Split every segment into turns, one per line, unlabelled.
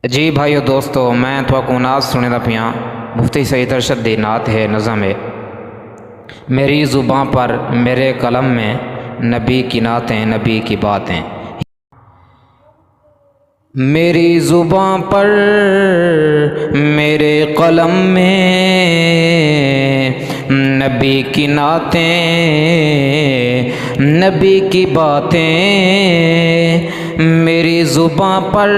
جی بھائیو دوستو، میں تھوڑا ناز سنے دا پیاں مفتی سید ارشد دی نعت ہے نظم ہے۔ میری زباں پر میرے قلم میں نبی کی نعتیں، نبی کی باتیں۔ میری زباں پر میرے قلم میں نبی کی نعتیں، نبی کی باتیں۔ میری زباں پر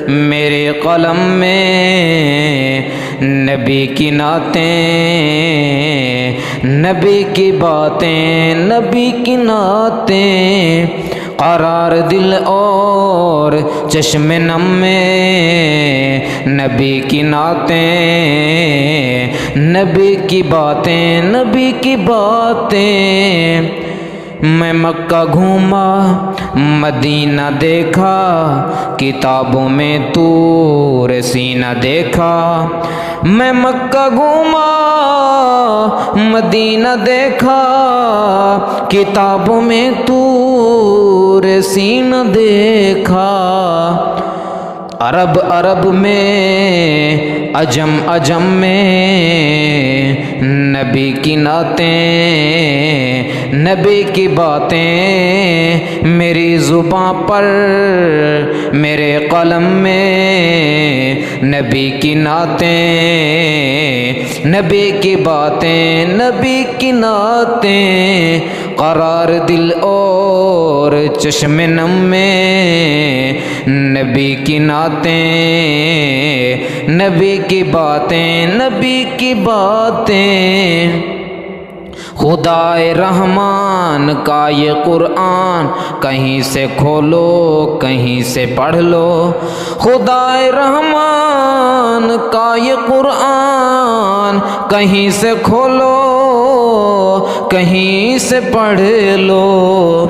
میرے قلم میں نبی کی نعتیں، نبی کی باتیں، نبی کی نعتیں۔ قرار دل اور چشم نم میں نبی کی نعتیں، نبی کی باتیں، نبی کی باتیں۔ میں مکہ گھوما مدینہ دیکھا، کتابوں میں طور سینہ دیکھا۔ میں مکہ گھوما مدینہ دیکھا، کتابوں میں طور سینہ دیکھا۔ عرب عرب میں، عجم عجم میں نبی کی نعتیں، نبی کی باتیں۔ میری زباں پر میرے قلم میں نبی کی نعتیں، نبی کی باتیں، نبی کی نعتیں۔ قرار دل اور چشم نم میں نبی کی نعتیں، نبی کی باتیں، نبی کی باتیں۔ خدائے رحمان کا یہ قرآن کہیں سے کھولو، کہیں سے پڑھ لو۔ خدائے رحمان کا یہ قرآن کہیں سے کھولو، کہیں سے پڑھ لو۔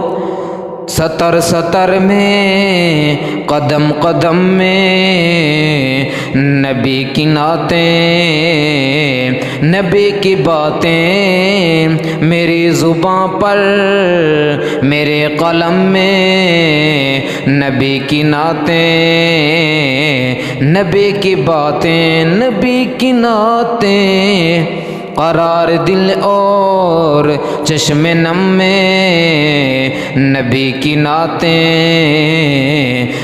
سطر سطر میں، قدم قدم میں نبی کی نعتیں، نبی کی باتیں۔ میری زباں پر میرے قلم میں نبی کی نعتیں، نبی کی باتیں، نبی کی نعتیں۔ قرار دل اور چشم نم میں نبی کی نعتیں،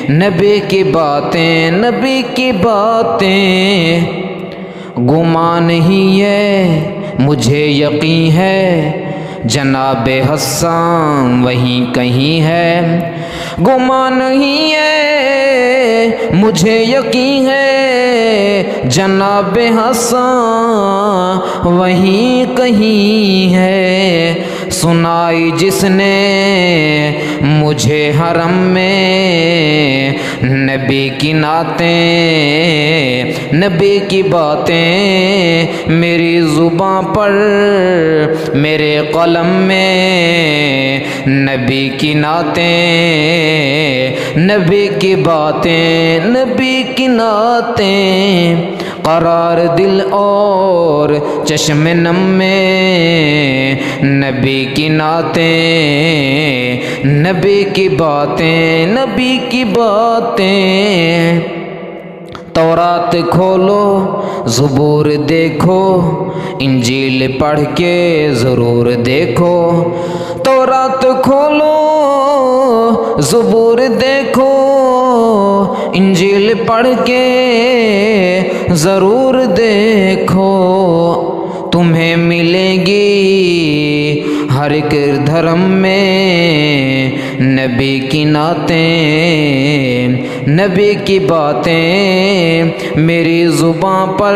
نبی کی باتیں، نبی کی باتیں۔ گمان ہی ہے مجھے یقین ہے، جناب حسان وہیں کہیں ہے۔ گمان ہی ہے مجھے یقین ہے، جناب حسان وہیں کہیں ہے۔ سنائی جس نے مجھے حرم میں نبی کی نعتیں، نبی کی باتیں۔ میری زباں پر میرے قلم میں نبی کی نعتیں، نبی کی باتیں، نبی کی نعتیں۔ قرار دل اور چشم نم میں نبی کی نعتیں، نبی کی باتیں، نبی کی باتیں۔ تورات کھولو زبور دیکھو، انجیل پڑھ کے ضرور دیکھو۔ تورات کھولو زبور دیکھو، انجیل پڑھ کے ضرور دیکھو۔ تمہیں ملے گی ہر ایک دھرم میں نبی کی نعتیں، نبی کی باتیں۔ میری زباں پر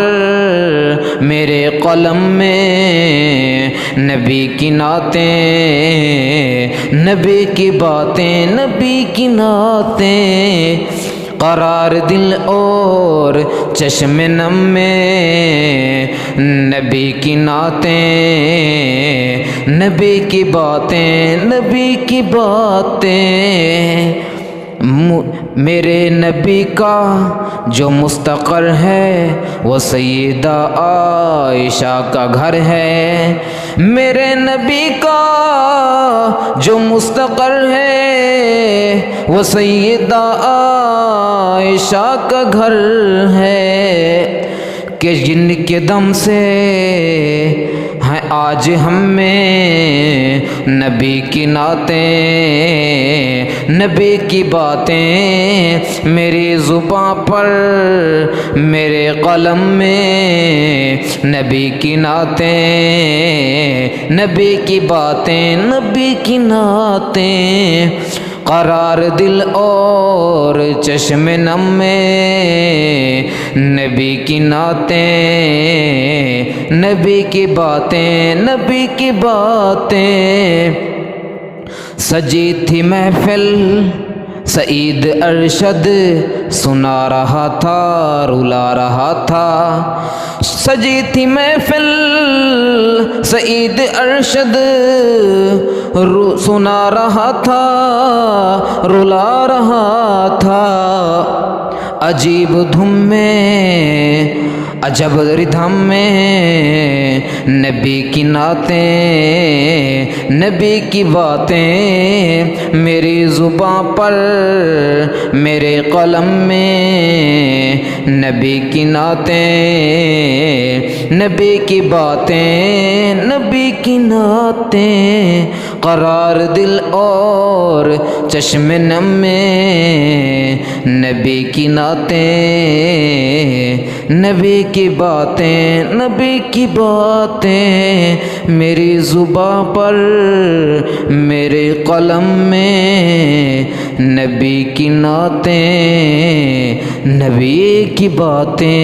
میرے قلم میں نبی کی نعتیں، نبی کی باتیں، نبی کی نعتیں۔ قرار دل اور چشم نم میں نبی کی نعتیں، نبی کی باتیں، نبی کی باتیں۔ میرے نبی کا جو مستقر ہے وہ سیدہ عائشہ کا گھر ہے، میرے نبی کا جو مستقر ہے وہ سیدہ عائشہ کا گھر ہے، کہ جن کے دم سے ہیں آج ہم میں نبی کی نعتیں، نبی کی باتیں، میری زبان پر میرے قلم میں نبی کی نعتیں، نبی کی باتیں، نبی کی نعتیں، قرار دل اور چشم نم میں نبی کی نعتیں، نبی کی باتیں، نبی کی باتیں۔ سجی تھی محفل سعید ارشد سنا رہا تھا، رلا رہا تھا، سجی تھی محفل سعید ارشد سنا رہا تھا، رلا رہا تھا، عجیب دھم میں عجب ردھم میں نبی کی نعتیں، نبی کی باتیں، میری زبان پر میرے قلم میں نبی کی نعتیں، نبی کی باتیں، نبی کی نعتیں، قرار دل اور چشم نم میں نبی کی نعتیں، نبی کی باتیں، نبی کی باتیں، میری زبان پر میرے قلم میں نبی کی نعتیں، نبی کی باتیں۔